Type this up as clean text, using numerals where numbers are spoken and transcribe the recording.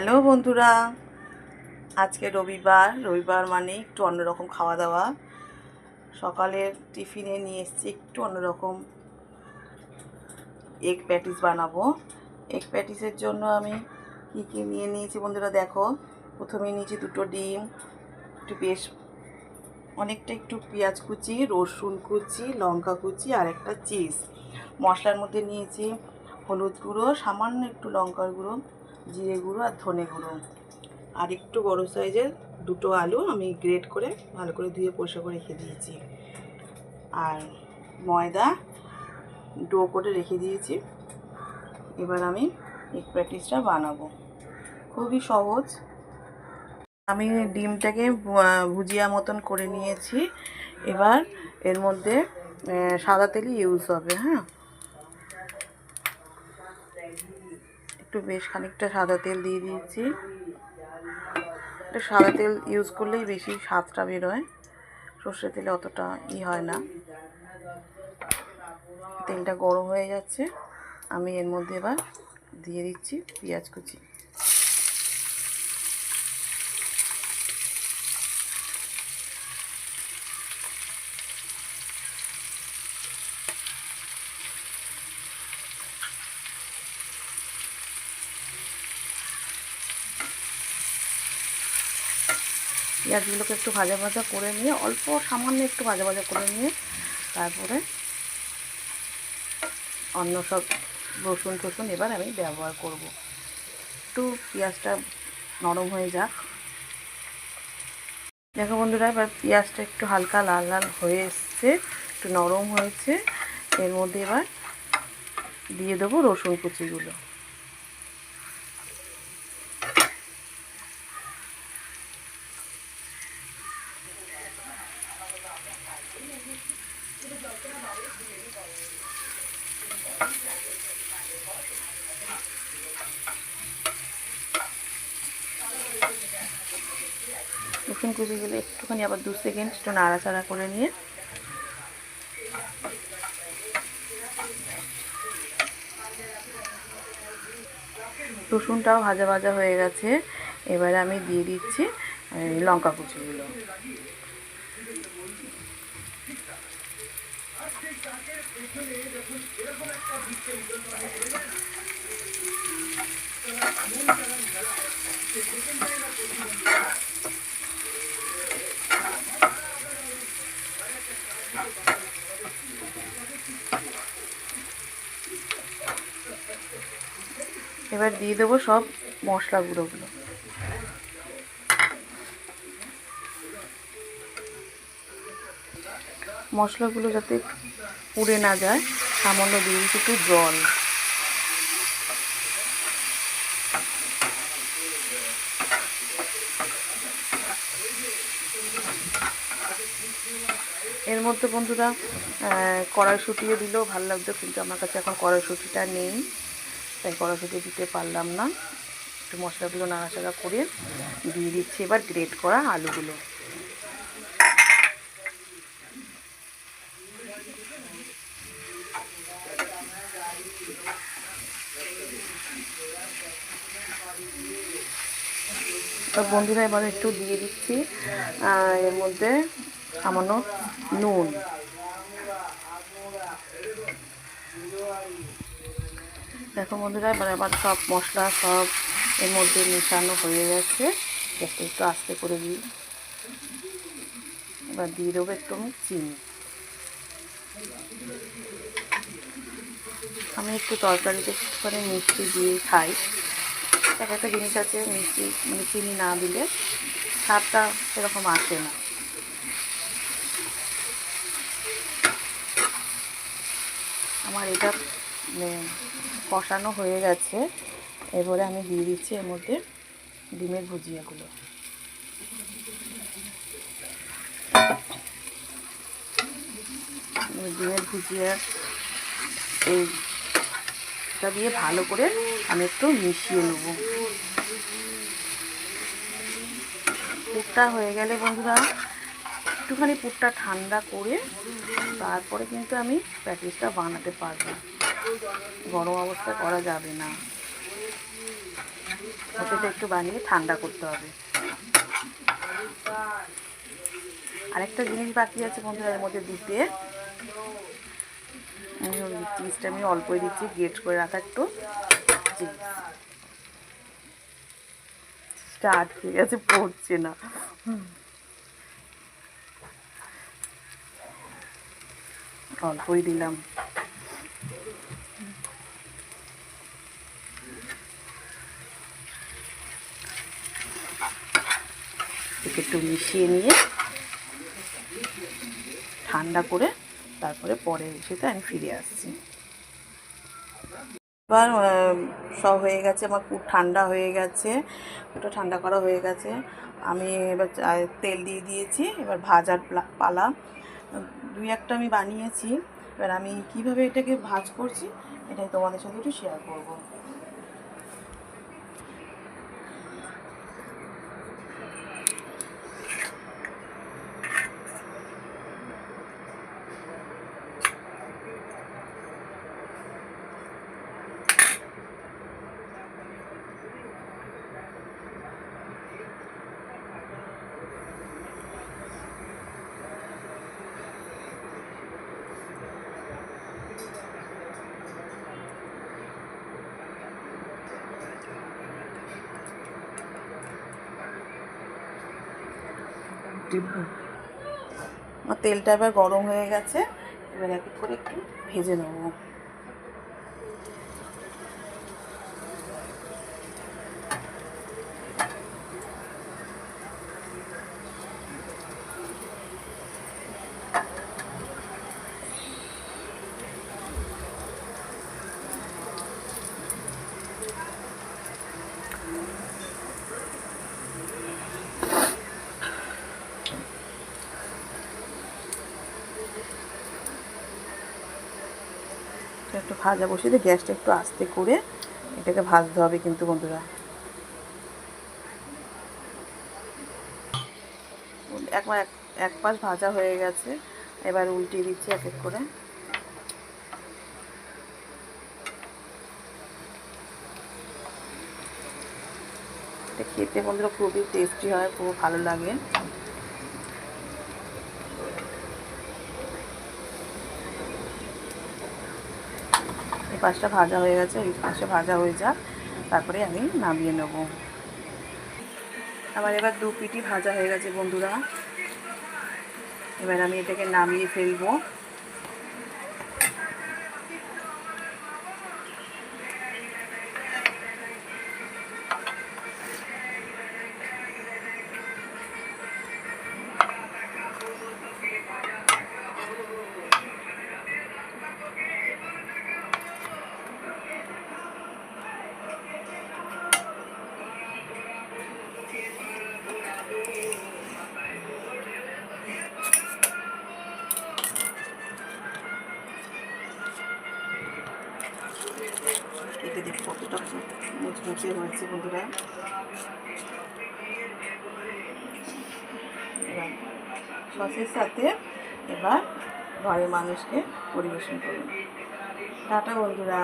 Hello বন্ধুরা, আজকে রবিবার মানে একটু অন্যরকম খাওয়া দাওয়া। সকালের টিফিনে নিয়ে এসেছি একটু অন্যরকম এগ প্যাটিস বানাবো। এগ প্যাটিসের জন্য আমি কী নিয়ে নিয়েছি বন্ধুরা দেখো। প্রথমে নিয়েছি দুটো ডিম, অনেকটা একটু পেঁয়াজ কুচি, রসুন কুচি, লঙ্কা কুচি আর একটা চিজ। মশলার মধ্যে নিয়েছি হলুদ গুঁড়ো, সামান্য একটু লঙ্কার গুঁড়ো, জিরে গুঁড়ো আর ধনে গুঁড়ো, আর একটু বড় সাইজের দুটো আলু আমি গ্রেট করে ভালো করে ধুয়ে পরিষ্কার করে রেখে দিয়েছি, আর ময়দা ডো করে রেখে দিয়েছি। এবার আমি এগ প্যাটিসটা বানাবো, খুবই সহজ। আমি ডিমটাকে ভুজিয়া মতন করে নিয়েছি। এবার এর মধ্যে সাদা তেলই ইউজ হবে। হ্যাঁ, একটু বেশ খানিকটা সাদা তেল দিয়ে দিয়েছি। সাদা তেল ইউজ করলেই বেশি স্বাদটা বেরোয়, সর্ষের তেলে অতটা হয় না। তেলটা গরম হয়ে যাচ্ছে, আমি এর মধ্যে এবার দিয়ে দিচ্ছি পেঁয়াজ কুচি। পেঁয়াজগুলোকে একটু ভাজা ভাজা করে নিয়ে, অল্প সামান্য একটু ভাজা ভাজা করে নিয়ে তারপরে অন্য সব রসুন এবার আমি ব্যবহার করব। একটু পেঁয়াজটা নরম হয়ে যাক। দেখো বন্ধুরা, এবার পেঁয়াজটা একটু হালকা লাল লাল হয়ে এসছে, একটু নরম হয়েছে। এর মধ্যে এবার দিয়ে দেবো রসুন কুচিগুলো। রসুন কুচিগুলো একটুখানি আবার 2 সেকেন্ড একটু নাড়াচাড়া করে নিয়ে রসুনটাও ভাজা ভাজা হয়ে গেছে। এবারে আমি দিয়ে দিচ্ছি লঙ্কা কুচিগুলো। এবার দিয়ে দেবো সব মশলা গুঁড়োগুলো। মশলাগুলো যাতে পুড়ে না যায়, সামান্য দিয়ে দিচ্ছি একটু জল। এর মধ্যে বন্ধুরা কড়াইশুঁটিও দিলেও ভালো লাগতো, কিন্তু আমার কাছে এখন কড়াইশুঁটিটা নেই, তাই কড়াইশুঁটি দিতে পারলাম না। একটু মশলাগুলো নাড়াচাড়া করে দিয়ে দিচ্ছি এবার গ্রেট করা আলুগুলো। তো বন্ধুরা, এবার একটু দিয়ে দিচ্ছি এর মধ্যে সামান্য নুন। দেখো বন্ধুরা, এবার আবার সব মশলা সব এর মধ্যে মেশানো হয়ে গেছে। একটু আস্তে করে দিই। এবার দিয়ে দেবো একটু আমি চিনি। আমি একটু তরকারিতে একটুখানি মিষ্টি দিয়ে খাই। একটা জিনিস আছে, মিষ্টি মানে চিনি না দিলে স্বাদটা সেরকম আসে না। আমার এটা কষানো হয়ে গেছে। এবারে আমি দিয়ে দিচ্ছি এর মধ্যে ডিমের ভুজিয়াগুলো। ডিমের ভুজিয়া এইটা দিয়ে ভালো করে আমি একটু মিশিয়ে নেব। পুরটা হয়ে গেলে বন্ধুরা, একটুখানি পুরটা ঠান্ডা করে তারপরে কিন্তু আমি প্যাটিসটা বানাতে পারবো, গরম অবস্থায় করা যাবে না। ওটা একটু বানিয়ে ঠান্ডা করতে হবে। আরেকটা জিনিস বাকি আছে বন্ধুরা এর মধ্যে দিতে, চিজটা আমি অল্পই দিচ্ছি, গ্রেট করে রাখা একটু চিজ। স্টার্ট হয়ে গেছে, পড়ছে না। অল্পই দিলাম। একটু মিশিয়ে নিয়ে ঠান্ডা করে তারপরে পরের সেটা আমি ফিরে আসছি। এবার সব হয়ে গেছে, আমার পুর ঠান্ডা হয়ে গেছে, ওটা ঠান্ডা করা হয়ে গেছে। আমি এবার তেল দিয়ে দিয়েছি, এবার ভাজার পালা। দুই একটা আমি বানিয়েছি, এবার আমি কিভাবে এটাকে ভাজ করছি এটাই তোমাদের সাথে একটু শেয়ার করবো। আমার তেলটা এবার গরম হয়ে গেছে, এবার এক এক করে একটু ভেজে নেবো। একটু ভাজা বসিয়ে দিয়ে গ্যাসটা একটু আস্তে করে এটাকে ভাজতে হবে কিন্তু বন্ধুরা। একবার এক পাশ ভাজা হয়ে গেছে, এবার উল্টিয়ে দিচ্ছি এক এক করে। এটা খেতে বন্ধুরা খুবই টেস্টি হয়, খুব ভালো লাগে। এই পাশটা ভাজা হয়ে গেছে, এই পাশটা ভাজা হয়ে যাক, তারপরে আমি নামিয়ে নেব। আমার এবার দু পিঠই ভাজা হয়ে গেছে বন্ধুরা, এবার আমি এটাকে নামিয়ে ফেলবো। এতে দেখো কতটা মুচমুচে হয়েছে বন্ধুরা। এবার সসের সাথে এবার ঘরের মানুষকে পরিবেশন করুন। টাটা বন্ধুরা।